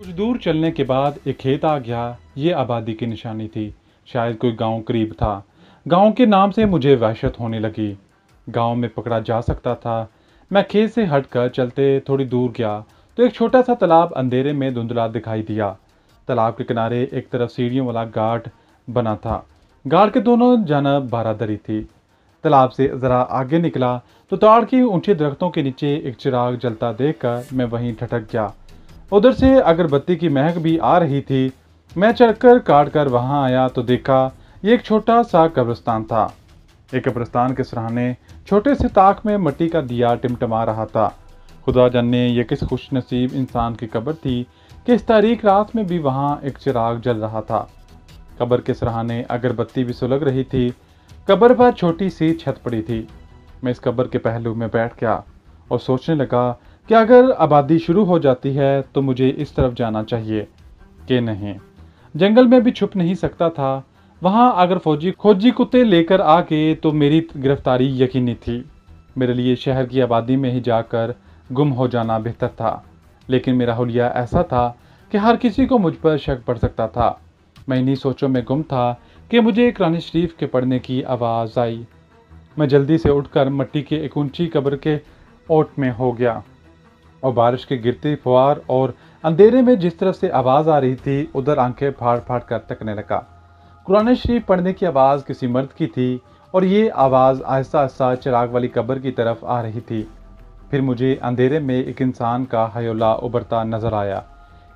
कुछ दूर चलने के बाद एक खेत आ गया। ये आबादी की निशानी थी। शायद कोई गांव करीब था। गांव के नाम से मुझे वहशत होने लगी। गांव में पकड़ा जा सकता था। मैं खेत से हटकर चलते थोड़ी दूर गया तो एक छोटा सा तालाब अंधेरे में धुंधला दिखाई दिया। तालाब के किनारे एक तरफ सीढ़ियों वाला घाट बना था। घाट के दोनों जानब बारादरी थी। तालाब से जरा आगे निकला तो ताड़ के ऊंचे दरख्तों के नीचे एक चिराग जलता देखकर मैं वहीं ठटक गया। उधर से अगरबत्ती की महक भी आ रही थी। मैं चढ़कर काट कर वहां आया तो देखा ये एक छोटा सा कब्रिस्तान था। एक कब्रिस्तान के सराहने छोटे से ताक में मिट्टी का दिया टिमटिमा रहा था। खुदा जाने ये किस खुशनसीब इंसान की कब्र थी कि इस तारीख रात में भी वहां एक चिराग जल रहा था। कब्र के सराहने अगरबत्ती भी सुलग रही थी। कब्र पर छोटी सी छत पड़ी थी। मैं इस कब्र के पहलू में बैठ गया और सोचने लगा कि अगर आबादी शुरू हो जाती है तो मुझे इस तरफ जाना चाहिए कि नहीं। जंगल में भी छुप नहीं सकता था। वहां अगर फौजी खोजी कुत्ते लेकर आ गए तो मेरी गिरफ्तारी यकीनी थी। मेरे लिए शहर की आबादी में ही जाकर गुम हो जाना बेहतर था। लेकिन मेरा हुलिया ऐसा था कि हर किसी को मुझ पर शक पड़ सकता था। मैं इन्हीं सोचों में गुम था कि मुझे कुरान शरीफ के पढ़ने की आवाज़ आई। मैं जल्दी से उठकर मिट्टी के एक ऊंची कब्र के ओट में हो गया और बारिश के गिरती फुहार और अंधेरे में जिस तरफ से आवाज़ आ रही थी उधर आंखें फाड़ फाड़ कर तकने लगा। कुरान शरीफ पढ़ने की आवाज़ किसी मर्द की थी और ये आवाज़ आहिस्ता आहिस्ता चिराग वाली कब्र की तरफ आ रही थी। फिर मुझे अंधेरे में एक इंसान का हयोला उभरता नजर आया।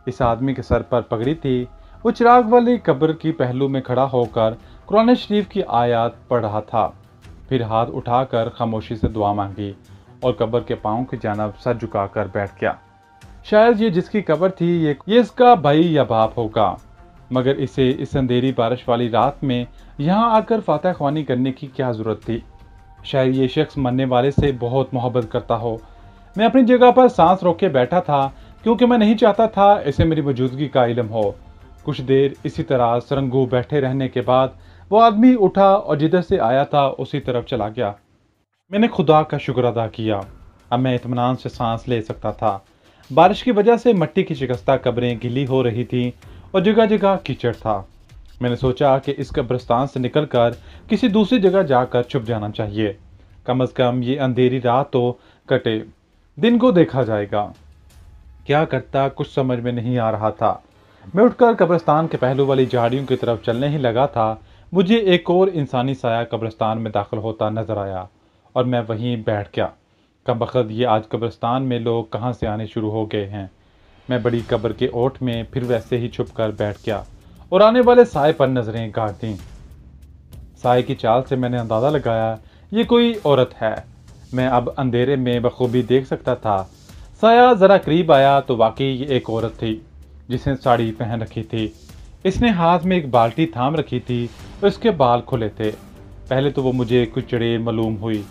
इस आदमी के सर पर पगड़ी थी। वो चिराग वाली कब्र की पहलू में खड़ा होकर कुरान शरीफ की आयत पढ़ रहा था। फिर हाथ उठाकर खामोशी से दुआ मांगी और कब्र के पांव की जानब सर झुकाकर बैठ गया। शायद ये जिसकी कब्र थी ये इसका भाई या बाप होगा, मगर इसे इस अंधेरी बारिश वाली रात में यहाँ आकर फातह ख्वानी करने की क्या जरूरत थी। शायद ये शख्स मरने वाले से बहुत मोहब्बत करता हो। मैं अपनी जगह पर सांस रोक के बैठा था क्योंकि मैं नहीं चाहता था इसे मेरी मौजूदगी का इल्म हो। कुछ देर इसी तरह सरंगू बैठे रहने के बाद वो आदमी उठा और जिधर से आया था उसी तरफ चला गया। मैंने खुदा का शुक्र अदा किया। अब मैं इत्मीनान से सांस ले सकता था। बारिश की वजह से मिट्टी की शिकस्ता कब्रें गीली हो रही थीं और जगह जगह कीचड़ था। मैंने सोचा कि इस कब्रिस्तान से निकलकर किसी दूसरी जगह जाकर छुप जाना चाहिए। कम से कम ये अंधेरी रात तो कटे, दिन को देखा जाएगा। क्या करता कुछ समझ में नहीं आ रहा था। मैं उठकर कब्रिस्तान के पहलू वाली झाड़ियों की तरफ चलने ही लगा था। मुझे एक और इंसानी साया कब्रिस्तान में दाखिल होता नजर आया और मैं वहीं बैठ गया। कमबख्त ये आज कब्रिस्तान में लोग कहाँ से आने शुरू हो गए हैं। मैं बड़ी कब्र के ओट में फिर वैसे ही छुप कर बैठ गया और आने वाले साए पर नजरें गाड़ दी। साए की चाल से मैंने अंदाजा लगाया ये कोई औरत है। मैं अब अंधेरे में बखूबी देख सकता था। साया जरा करीब आया तो वाकई ये एक औरत थी जिसने साड़ी पहन रखी थी। इसने हाथ में एक बाल्टी थाम रखी थी और इसके बाल खुले थे। पहले तो वो मुझे कुछ चिड़ेल मालूम हुई।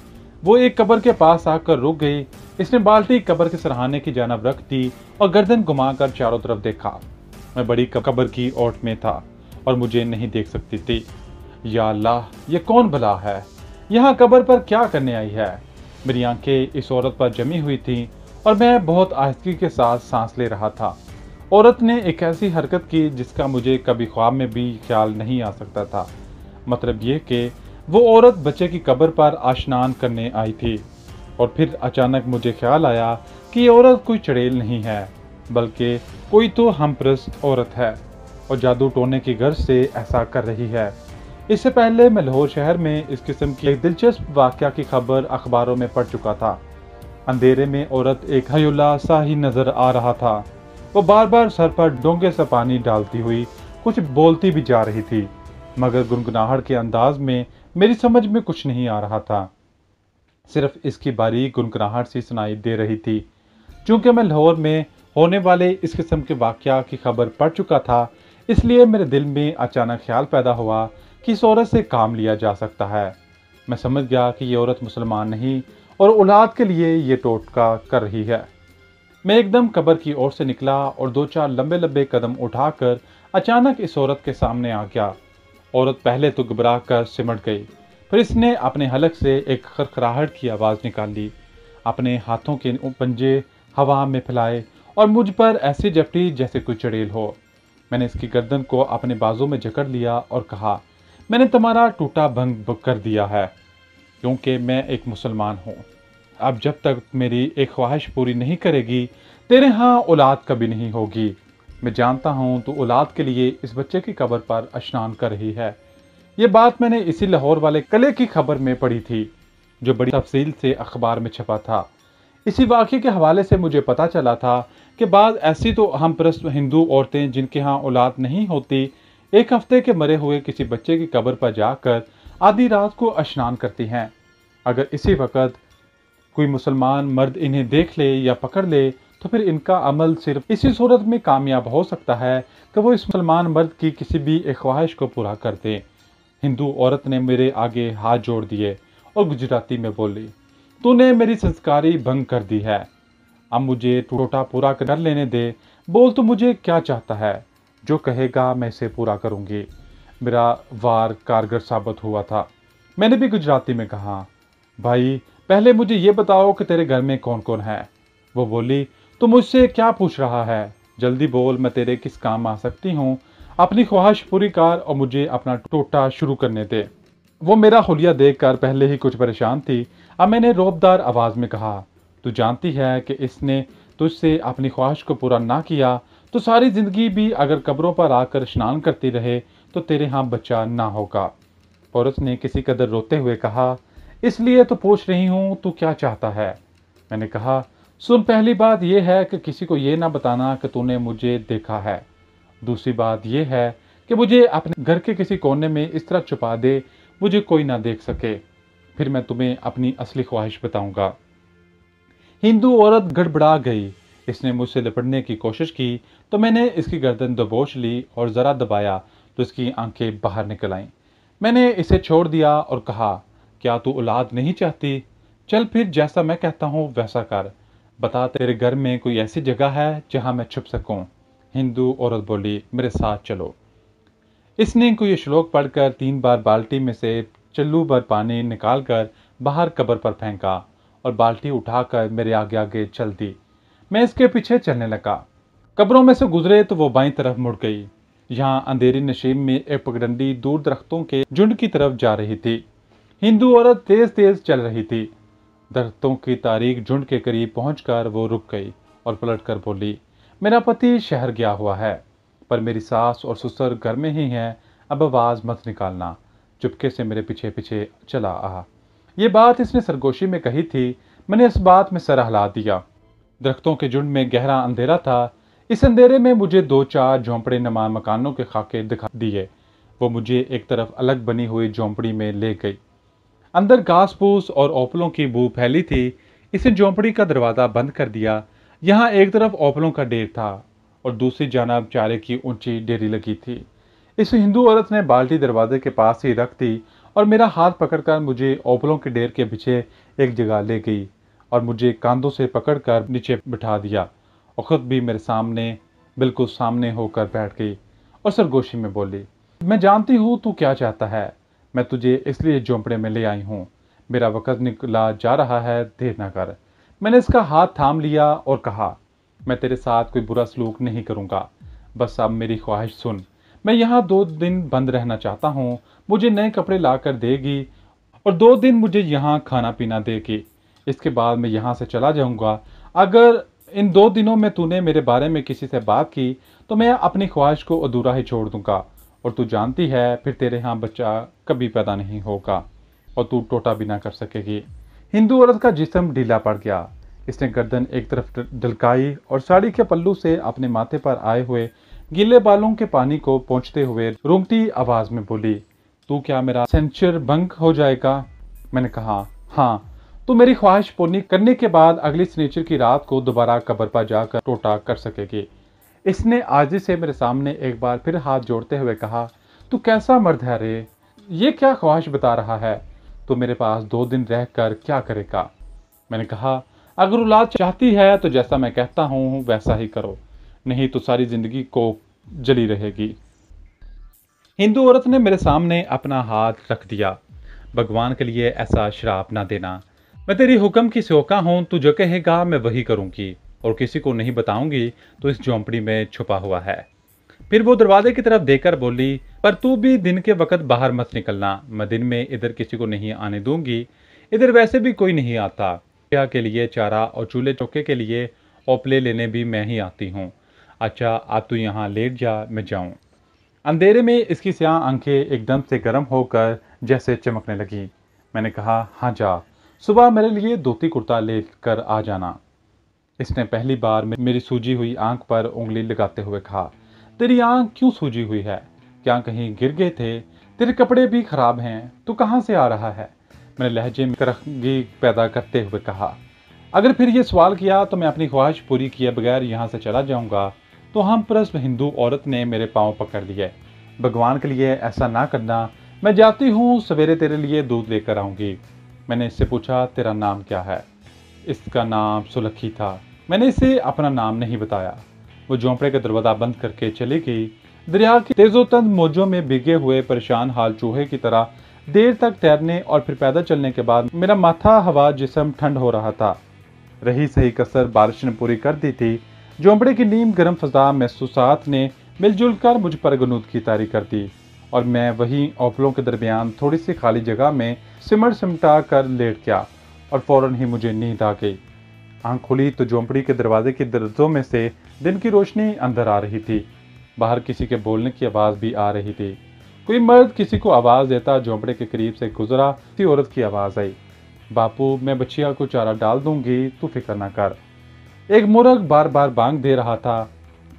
वो एक कब्र के पास आकर रुक गई। इसने बाल्टी कब्र के सरहाने की जानब रख दी और गर्दन घुमाकर चारों तरफ देखा। मैं बड़ी कब्र की ओट में था और मुझे नहीं देख सकती थी। या अल्लाह, ये कौन भला है? यहाँ कब्र पर क्या करने आई है? मेरी आंखें इस औरत पर जमी हुई थीं और मैं बहुत आहिस्ती के साथ सांस ले रहा था। औरत ने एक ऐसी हरकत की जिसका मुझे कभी ख्वाब में भी ख्याल नहीं आ सकता था। मतलब ये कि वो औरत बच्चे की कब्र पर आशनान करने आई थी और फिर अचानक मुझे ख्याल आया कि ये औरत कोई चड़ेल नहीं है बल्कि कोई तो हमप्रस्त औरत है और जादू टोने की गर्ज से ऐसा कर रही है। इससे पहले मैं लाहौर शहर में इस किस्म की एक दिलचस्प वाकया की खबर अखबारों में पढ़ चुका था। अंधेरे में औरत एक हयुल्ला सा ही नजर आ रहा था। वो बार बार सर पर डोंगे सा पानी डालती हुई कुछ बोलती भी जा रही थी, मगर गुनगुनाहट के अंदाज में मेरी समझ में कुछ नहीं आ रहा था। सिर्फ इसकी बारीक गुनगुनाहट सी सुनाई दे रही थी। चूंकि मैं लाहौर में होने वाले इस किस्म के वाकया की खबर पढ़ चुका था, इसलिए मेरे दिल में अचानक ख्याल पैदा हुआ कि इस औरत से काम लिया जा सकता है। मैं समझ गया कि ये औरत मुसलमान नहीं और औलाद के लिए ये टोटका कर रही है। मैं एकदम कब्र की ओर से निकला और दो चार लंबे लंबे कदम उठाकर अचानक इस औरत के सामने आ गया। औरत पहले तो घबरा कर सिमट गई, फिर इसने अपने हलक से एक खरखराहट की आवाज़ निकाली। अपने हाथों के पंजे हवा में फैलाए और मुझ पर ऐसी झपटी जैसे कोई चड़ेल हो। मैंने इसकी गर्दन को अपने बाजू में जकड़ लिया और कहा, मैंने तुम्हारा टूटा भंग कर दिया है, क्योंकि मैं एक मुसलमान हूँ। अब जब तक मेरी एक ख्वाहिश पूरी नहीं करेगी, तेरे यहाँ औलाद कभी नहीं होगी। मैं जानता हूँ तू औलाद के लिए इस बच्चे की कब्र पर स्नान कर रही है। ये बात मैंने इसी लाहौर वाले कले की खबर में पढ़ी थी, जो बड़ी तफसील से अखबार में छपा था। इसी वाक़े के हवाले से मुझे पता चला था कि बाद ऐसी तो हम परस्त हिंदू औरतें जिनके यहाँ औलाद नहीं होती, एक हफ्ते के मरे हुए किसी बच्चे की कब्र पर जाकर आधी रात को स्नान करती हैं। अगर इसी वक्त कोई मुसलमान मर्द इन्हें देख ले या पकड़ ले, तो फिर इनका अमल सिर्फ इसी सूरत में कामयाब हो सकता है कि वो इस मुसलमान मर्द की किसी भी एक ख्वाहिश को पूरा कर दे। हिंदू औरत ने मेरे आगे हाथ जोड़ दिए और गुजराती में बोली, तूने मेरी संस्कारी भंग कर दी है। अब मुझे टोटा पूरा कर लेने दे। बोल तो मुझे क्या चाहता है, जो कहेगा मैं इसे पूरा करूंगी। मेरा वार कारगर साबित हुआ था। मैंने भी गुजराती में कहा, भाई पहले मुझे ये बताओ कि तेरे घर में कौन कौन है। वो बोली, तू मुझसे क्या पूछ रहा है, जल्दी बोल, मैं तेरे किस काम आ सकती हूँ। अपनी ख्वाहिश पूरी कर और मुझे अपना टोटा शुरू करने दे। वो मेरा हुलिया देखकर पहले ही कुछ परेशान थी। अब मैंने रौबदार आवाज में कहा, तू जानती है कि इसने तुझसे अपनी ख्वाहिश को पूरा ना किया तो सारी जिंदगी भी अगर कब्रों पर आकर स्नान करती रहे तो तेरे यहाँ बच्चा ना होगा। औरत ने किसी कदर रोते हुए कहा, इसलिए तो पूछ रही हूँ, तू क्या चाहता है। मैंने कहा, सुन, पहली बात यह है कि किसी को ये ना बताना कि तूने मुझे देखा है। दूसरी बात यह है कि मुझे अपने घर के किसी कोने में इस तरह छुपा दे मुझे कोई ना देख सके, फिर मैं तुम्हें अपनी असली ख्वाहिश बताऊंगा। हिंदू औरत गड़बड़ा गई। इसने मुझसे लिपटने की कोशिश की तो मैंने इसकी गर्दन दबोच ली और जरा दबाया तो इसकी आंखें बाहर निकल आईं। मैंने इसे छोड़ दिया और कहा, क्या तू औलाद नहीं चाहती? चल फिर जैसा मैं कहता हूँ वैसा कर। बता, तेरे घर में कोई ऐसी जगह है जहां मैं छुप सकूं? हिंदू औरत बोली, मेरे साथ चलो। इसने कोई श्लोक पढ़कर 3 बार बाल्टी में से चल्लू भर पानी निकालकर बाहर कब्र पर फेंका और बाल्टी उठाकर मेरे आगे आगे चल दी। मैं इसके पीछे चलने लगा। कब्रों में से गुजरे तो वो बाईं तरफ मुड़ गई। यहाँ अंधेरी नशीब में एक पगडंडी दूर दरख्तों के झुंड की तरफ जा रही थी। हिंदू औरत तेज तेज चल रही थी। दरख्तों की तारीख झुंड के करीब पहुंचकर वो रुक गई और पलटकर बोली, मेरा पति शहर गया हुआ है, पर मेरी सास और ससुर घर में ही हैं। अब आवाज मत निकालना। चुपके से मेरे पीछे पीछे चला आ। ये बात इसने सरगोशी में कही थी। मैंने इस बात में सर हिला दिया। दरख्तों के झुंड में गहरा अंधेरा था। इस अंधेरे में मुझे 2-4 झोंपड़े नुमा मकानों के खाके दिखा दिए। वो मुझे एक तरफ अलग बनी हुई झोंपड़ी में ले गई। अंदर घास फूस और ओपलों की बू फैली थी। इसे झोंपड़ी का दरवाजा बंद कर दिया। यहाँ एक तरफ ओपलों का ढेर था और दूसरी जानब चारे की ऊंची डेरी लगी थी। इस हिंदू औरत ने बाल्टी दरवाजे के पास ही रख दी और मेरा हाथ पकड़कर मुझे ओपलों के ढेर के पीछे एक जगह ले गई और मुझे कांधों से पकड़कर नीचे बिठा दिया और खुद भी मेरे सामने, बिल्कुल सामने होकर बैठ गई और सरगोशी में बोली, मैं जानती हूँ तू क्या चाहता है। मैं तुझे इसलिए झोंपड़े में ले आई हूँ। मेरा वक्त निकला जा रहा है, देर ना कर। मैंने इसका हाथ थाम लिया और कहा, मैं तेरे साथ कोई बुरा सलूक नहीं करूँगा, बस अब मेरी ख्वाहिश सुन। मैं यहाँ 2 दिन बंद रहना चाहता हूँ। मुझे नए कपड़े ला कर देगी और 2 दिन मुझे यहाँ खाना पीना देगी। इसके बाद मैं यहाँ से चला जाऊँगा। अगर इन 2 दिनों में तूने मेरे बारे में किसी से बात की तो मैं अपनी ख्वाहिश को अधूरा ही छोड़ दूँगा और तू जानती है फिर तेरे यहाँ बच्चा कभी पैदा नहीं होगा और तू टोटा भी ना कर सकेगी। हिंदू औरत का जिस्म ढीला पड़ गया। इसने गर्दन एक तरफ ढलकाई और साड़ी के पल्लू से अपने माथे पर आए हुए गीले बालों के पानी को पोंछते हुए रूंगती आवाज में बोली, तू क्या मेरा सेंचर भंग हो जाएगा? मैंने कहा, हाँ, तू मेरी ख्वाहिश पूरी करने के बाद अगली शनिचर की रात को दोबारा कब्र पर जाकर टोटा कर सकेगी। इसने आजी से मेरे सामने एक बार फिर हाथ जोड़ते हुए कहा, तू कैसा मर्द है रे? ये क्या ख्वाहिश बता रहा है? तू मेरे पास 2 दिन रहकर क्या करेगा? मैंने कहा, अगर औलाद चाहती है तो जैसा मैं कहता हूँ वैसा ही करो, नहीं तो सारी जिंदगी को जली रहेगी। हिंदू औरत ने मेरे सामने अपना हाथ रख दिया। भगवान के लिए ऐसा श्राप ना देना। मैं तेरी हुक्म की सेवका हूँ, तू जो कहेगा मैं वही करूँगी। और किसी को नहीं बताऊंगी तो इस झोंपड़ी में छुपा हुआ है। फिर वो दरवाजे की तरफ देखकर बोली, पर तू भी दिन के वक्त बाहर मत निकलना, मैं दिन में इधर किसी को नहीं आने दूंगी, इधर वैसे भी कोई नहीं आता। क्या के लिए चारा और चूल्हे चौके के लिए ओपले लेने भी मैं ही आती हूँ। अच्छा अब तू यहाँ लेट जा, मैं जाऊँ। अंधेरे में इसकी स्याह आंखें एकदम से गर्म होकर जैसे चमकने लगी। मैंने कहा, हाँ जा, सुबह मेरे लिए धोती कुर्ता लेकर आ जाना। इसने पहली बार मेरी सूजी हुई आंख पर उंगली लगाते हुए कहा, तेरी आंख क्यों सूजी हुई है? क्या कहीं गिर गए थे? तेरे कपड़े भी खराब हैं, तू कहाँ से आ रहा है? मैंने लहजे में करखगी पैदा करते हुए कहा। अगर फिर ये सवाल किया तो मैं अपनी ख्वाहिश पूरी किए बगैर यहाँ से चला जाऊँगा। तो हम परस्त हिंदू औरत ने मेरे पाँव पकड़ लिए। भगवान के लिए ऐसा ना करना, मैं जाती हूँ, सवेरे तेरे लिए दूध लेकर आऊँगी। मैंने इससे पूछा, तेरा नाम क्या है? इसका नाम सुलखी था। मैंने इसे अपना नाम नहीं बताया। वो झोंपड़े का दरवाजा बंद करके चली गई। दरिया की तेजोतंद मौजों में भीगे हुए परेशान हाल चूहे की तरह देर तक तैरने और फिर पैदल चलने के बाद मेरा माथा हवा जिस्म ठंड हो रहा था। रही सही कसर बारिश ने पूरी कर दी थी। झोंपड़े की नीम गर्म फजा महसूसात ने मिलजुल कर मुझ पर गनूद की तारी कर दी और मैं वहीं ओपलों के दरमियान थोड़ी सी खाली जगह में सिमटा कर लेट गया और फौरन ही मुझे नींद आ गई। आंख खुली तो झोंपड़ी के दरवाजे की दर्जों में से दिन की रोशनी अंदर आ रही थी। बाहर किसी के बोलने की आवाज़ भी आ रही थी। कोई मर्द किसी को आवाज़ देता झोंपड़े के करीब से गुजरा। किसी औरत की आवाज़ आई, बापू मैं बच्चिया को चारा डाल दूंगी, तू फिक्र ना कर। एक मुर्ग बार बार बांग दे रहा था।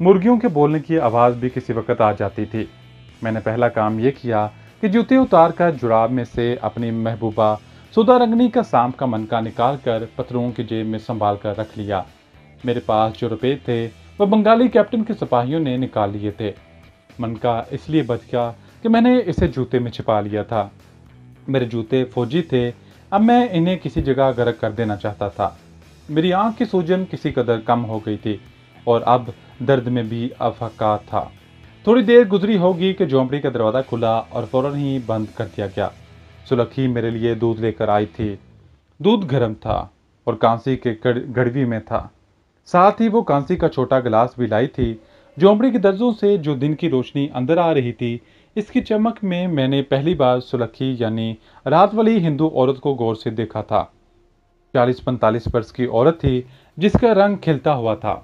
मुर्गियों के बोलने की आवाज़ भी किसी वक्त आ जाती थी। मैंने पहला काम यह किया कि जूते उतार कर जुराब में से अपनी महबूबा सुधा रंगनी का सांप का मनका निकाल कर पत्थरों की जेब में संभाल कर रख लिया। मेरे पास जो रुपए थे वह बंगाली कैप्टन के सिपाहियों ने निकाल लिए थे। मनका इसलिए बच गया कि मैंने इसे जूते में छिपा लिया था। मेरे जूते फौजी थे, अब मैं इन्हें किसी जगह गर्क कर देना चाहता था। मेरी आंख की सूजन किसी कदर कम हो गई थी और अब दर्द में भी अफका था। थोड़ी देर गुजरी होगी कि झोंपड़ी का दरवाज़ा खुला और फौरन ही बंद कर दिया गया। सुलखी मेरे लिए दूध लेकर आई थी। दूध गर्म था और कांसी के गड़वी में था। साथ ही वो कांसी का छोटा गिलास भी लाई थी। झोंपड़ी के दर्जों से जो दिन की रोशनी अंदर आ रही थी, इसकी चमक में मैंने पहली बार सुलखी यानी रात वाली हिंदू औरत को गौर से देखा था। 40-45 वर्ष की औरत थी जिसका रंग खिलता हुआ था।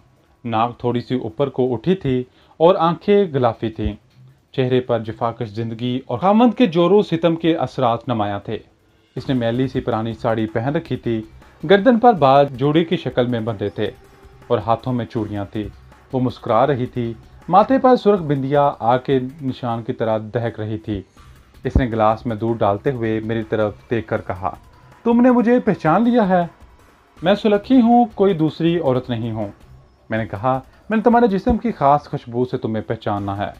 नाक थोड़ी सी ऊपर को उठी थी और आंखें गुलाफी थीं। चेहरे पर जफाकश जिंदगी और खामद के जोरों सितम के असरात नुमायां थे। इसने मैली सी पुरानी साड़ी पहन रखी थी। गर्दन पर बाल जोड़ी की शक्ल में बंधे थे और हाथों में चूड़ियां थी। वो मुस्कुरा रही थी। माथे पर सुर्ख बिंदिया आग के निशान की तरह दहक रही थी। इसने गिलास में दूध डालते हुए मेरी तरफ देखकर कहा, तुमने मुझे पहचान लिया है? मैं सुलखी हूँ, कोई दूसरी औरत नहीं हूँ। मैंने कहा, मैंने तुम्हारे जिस्म की खास खुशबू से तुम्हें पहचाना है।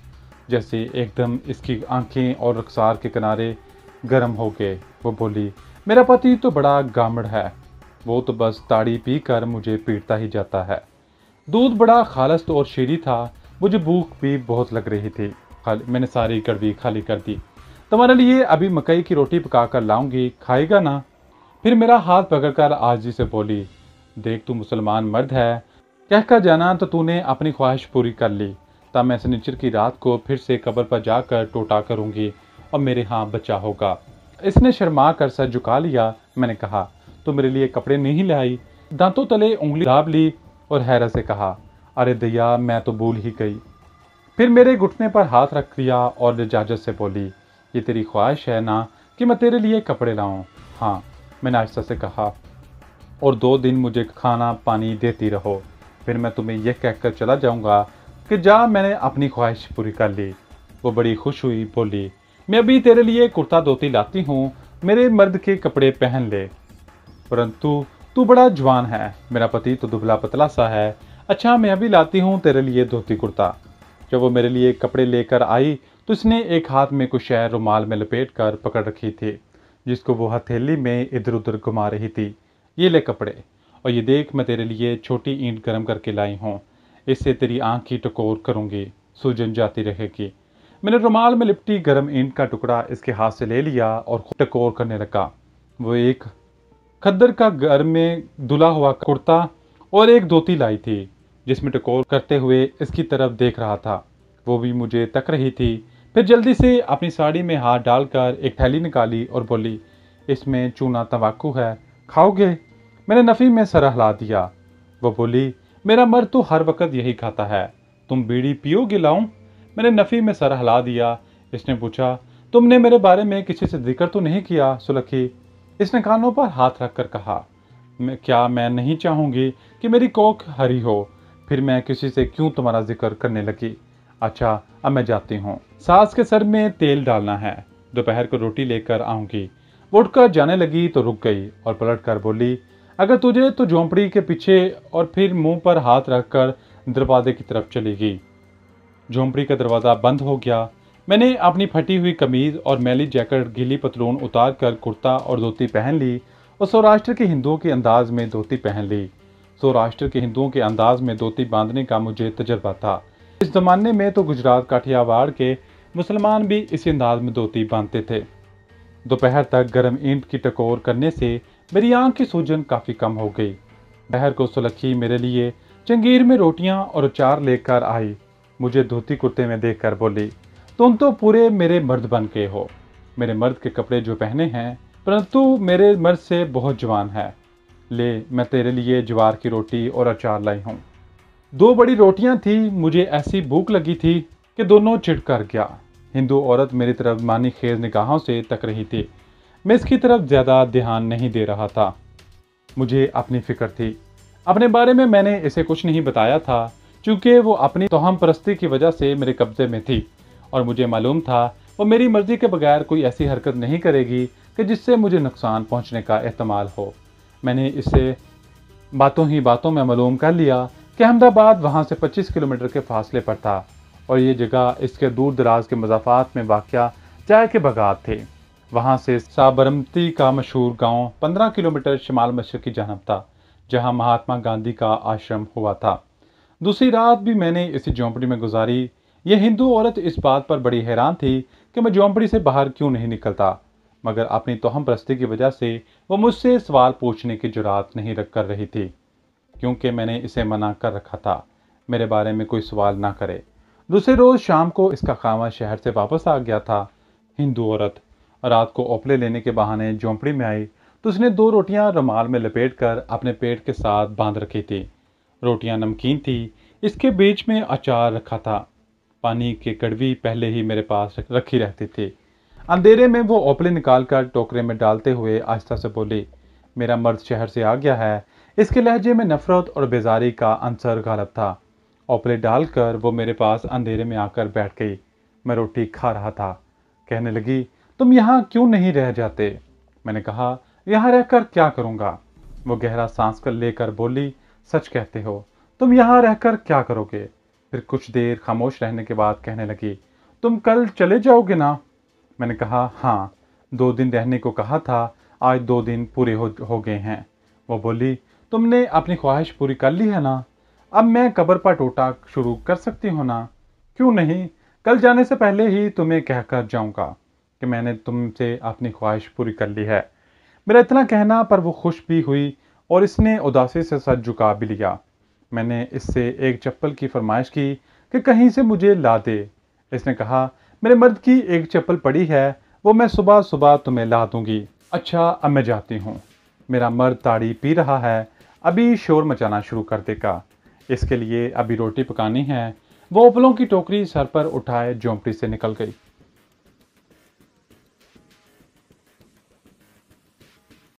जैसे एकदम इसकी आंखें और रखसार के किनारे गर्म हो गए। वो बोली, मेरा पति तो बड़ा गामड़ है, वो तो बस ताड़ी पी कर मुझे पीटता ही जाता है। दूध बड़ा खालस और शीरी था। मुझे भूख भी बहुत लग रही थी। मैंने सारी कड़वी खाली कर दी। तुम्हारे लिए अभी मकई की रोटी पका कर लाऊंगी, खाएगा ना? फिर मेरा हाथ पकड़कर आजी से बोली, देख तू मुसलमान मर्द है, कहकर जाना तो तूने अपनी ख्वाहिश पूरी कर ली। तब मैं शनिचर की रात को फिर से कब्र पर जाकर टोटा करूंगी और मेरे यहाँ बच्चा होगा। इसने शर्मा कर सर झुका लिया। मैंने कहा, तो मेरे लिए कपड़े नहीं ले आई? दांतों तले उंगली दाब ली और हैरत से कहा, अरे दया, मैं तो भूल ही गई। फिर मेरे घुटने पर हाथ रख दिया और इजाजत से बोली, ये तेरी ख्वाहिश है ना कि मैं तेरे लिए कपड़े लाऊं? हाँ, मैंने आहिस्ता से कहा, और 2 दिन मुझे खाना पानी देती रहो, फिर मैं तुम्हें यह कहकर चला जाऊंगा कि जा, मैंने अपनी ख्वाहिश पूरी कर ली। वो बड़ी खुश हुई, बोली, मैं अभी तेरे लिए कुर्ता धोती लाती हूँ, मेरे मर्द के कपड़े पहन ले। परंतु तू बड़ा जवान है, मेरा पति तो दुबला पतला सा है। अच्छा, मैं अभी लाती हूँ तेरे लिए धोती कुर्ता। जब वो मेरे लिए कपड़े लेकर आई तो इसने एक हाथ में कुछ शय रुमाल में लपेट कर पकड़ रखी थी, जिसको वो हथेली में इधर उधर घुमा रही थी। ये ले कपड़े, और ये देख, मैं तेरे लिए छोटी ईंट गर्म करके लाई हूँ, इससे तेरी आँख की टकोर करूँगी, सूजन जाती रहेगी। मैंने रुमाल में लिपटी गर्म ईंट का टुकड़ा इसके हाथ से ले लिया और टकोर करने लगा। वो एक खद्दर का घर में धुला हुआ कुर्ता और एक धोती लाई थी जिसमें टकोर करते हुए इसकी तरफ देख रहा था। वो भी मुझे तक रही थी। फिर जल्दी से अपनी साड़ी में हाथ डालकर एक थैली निकाली और बोली, इसमें चूना तंबाकू है, खाओगे? मैंने नफ़ी में सर हिला दिया। वो बोली, मेरा मर्द तो हर वक्त यही खाता है, तुम बीड़ी पियोगे लाऊं? मैंने नफ़ी में सर हिला दिया। इसने पूछा, तुमने मेरे बारे में किसी से जिक्र तो नहीं किया सुलखी? इसने कानों पर हाथ रखकर कहा, क्या मैं नहीं चाहूंगी कि मेरी कोख हरी हो? फिर मैं किसी से क्यों तुम्हारा जिक्र करने लगी? अच्छा, अब मैं जाती हूँ, सास के सर में तेल डालना है, दोपहर को रोटी लेकर आऊंगी। वो उठकर जाने लगी तो रुक गई और पलट कर बोली, अगर तुझे तो झोंपड़ी के पीछे, और फिर मुंह पर हाथ रखकर दरवाजे की तरफ चली गई। झोंपड़ी का दरवाज़ा बंद हो गया। मैंने अपनी फटी हुई कमीज और मैली जैकेट, गीली पतलून उतार कर कुर्ता और धोती पहन ली और सौराष्ट्र के हिंदुओं के अंदाज में धोती पहन ली। सौराष्ट्र के हिंदुओं के अंदाज में धोती बांधने का मुझे तजर्बा था। इस जमाने में तो गुजरात काठियावाड़ के मुसलमान भी इसी अंदाज में धोती बांधते थे। दोपहर तक गर्म ईंट की टकोर करने से मेरी आंख की सूजन काफ़ी कम हो गई। दोपहर को सुलखी मेरे लिए चंगीर में रोटियां और अचार लेकर आई। मुझे धोती कुर्ते में देखकर बोली, तुम तो पूरे मेरे मर्द बन के हो। मेरे मर्द के कपड़े जो पहने हैं, परंतु मेरे मर्द से बहुत जवान है। ले, मैं तेरे लिए ज्वार की रोटी और अचार लाई हूँ। 2 बड़ी रोटियां थी। मुझे ऐसी भूख लगी थी कि दोनों चिढ़ कर गया। हिंदू औरत मेरी तरफ मानी खेज निगाहों से तक रही थी। मैं इसकी तरफ ज्यादा ध्यान नहीं दे रहा था। मुझे अपनी फिक्र थी। अपने बारे में मैंने इसे कुछ नहीं बताया था, क्योंकि वो अपनी तोहम परस्ती की वजह से मेरे कब्जे में थी और मुझे मालूम था वो मेरी मर्जी के बगैर कोई ऐसी हरकत नहीं करेगी कि जिससे मुझे नुकसान पहुंचने का एहतमाल हो। मैंने इसे बातों ही बातों में मालूम कर लिया कि अहमदाबाद वहाँ से 25 किलोमीटर के फासले पर था और ये जगह इसके दूर दराज के मज़ाफ़ात में वाक़या चाय के बागात थे। वहाँ से साबरमती का मशहूर गांव 15 किलोमीटर शिमाल मशरक़ की जानब था, जहाँ महात्मा गांधी का आश्रम हुआ था। दूसरी रात भी मैंने इसी झोंपड़ी में गुजारी। यह हिंदू औरत इस बात पर बड़ी हैरान थी कि मैं झोंपड़ी से बाहर क्यों नहीं निकलता, मगर अपनी तोहम परस्ती की वजह से वो मुझसे सवाल पूछने की जुर्अत नहीं रख कर रही थी, क्योंकि मैंने इसे मना कर रखा था मेरे बारे में कोई सवाल ना करे। दूसरे रोज़ शाम को इसका खावा शहर से वापस आ गया था। हिंदू औरत रात को ओपले लेने के बहाने झोंपड़ी में आई तो उसने 2 रोटियां रुमाल में लपेटकर अपने पेट के साथ बांध रखी थी। रोटियां नमकीन थी, इसके बीच में अचार रखा था। पानी की कड़वी पहले ही मेरे पास रखी रहती थी। अंधेरे में वो ओपले निकालकर टोकरे में डालते हुए आहिस्ता से बोली, मेरा मर्द शहर से आ गया है। इसके लहजे में नफरत और बेजारी का अंसर गालिब था। ओपले डालकर वो मेरे पास अंधेरे में आकर बैठ गई। मैं रोटी खा रहा था। कहने लगी, तुम यहाँ क्यों नहीं रह जाते? मैंने कहा, यहाँ रहकर क्या करूँगा? वो गहरा सांस कर लेकर बोली, सच कहते हो, तुम यहाँ रहकर क्या करोगे? फिर कुछ देर खामोश रहने के बाद कहने लगी, तुम कल चले जाओगे ना? मैंने कहा, हाँ, 2 दिन रहने को कहा था, आज 2 दिन पूरे हो गए हैं। वो बोली, तुमने अपनी ख्वाहिश पूरी कर ली है ना? अब मैं कब्र पर टोटा शुरू कर सकती हूँ ना? क्यों नहीं, कल जाने से पहले ही तुम्हें कहकर जाऊँगा कि मैंने तुमसे अपनी ख्वाहिश पूरी कर ली है। मेरा इतना कहना पर वो खुश भी हुई और इसने उदासी से सर झुका भी लिया। मैंने इससे एक चप्पल की फरमाइश की कि कहीं से मुझे ला दे। इसने कहा, मेरे मर्द की एक चप्पल पड़ी है, वो मैं सुबह सुबह तुम्हें ला दूंगी। अच्छा, अब मैं जाती हूँ। मेरा मर्द ताड़ी पी रहा है, अभी शोर मचाना शुरू कर देगा। इसके लिए अभी रोटी पकानी है। वो उपलों की टोकरी सर पर उठाए झोंपड़ी से निकल गई।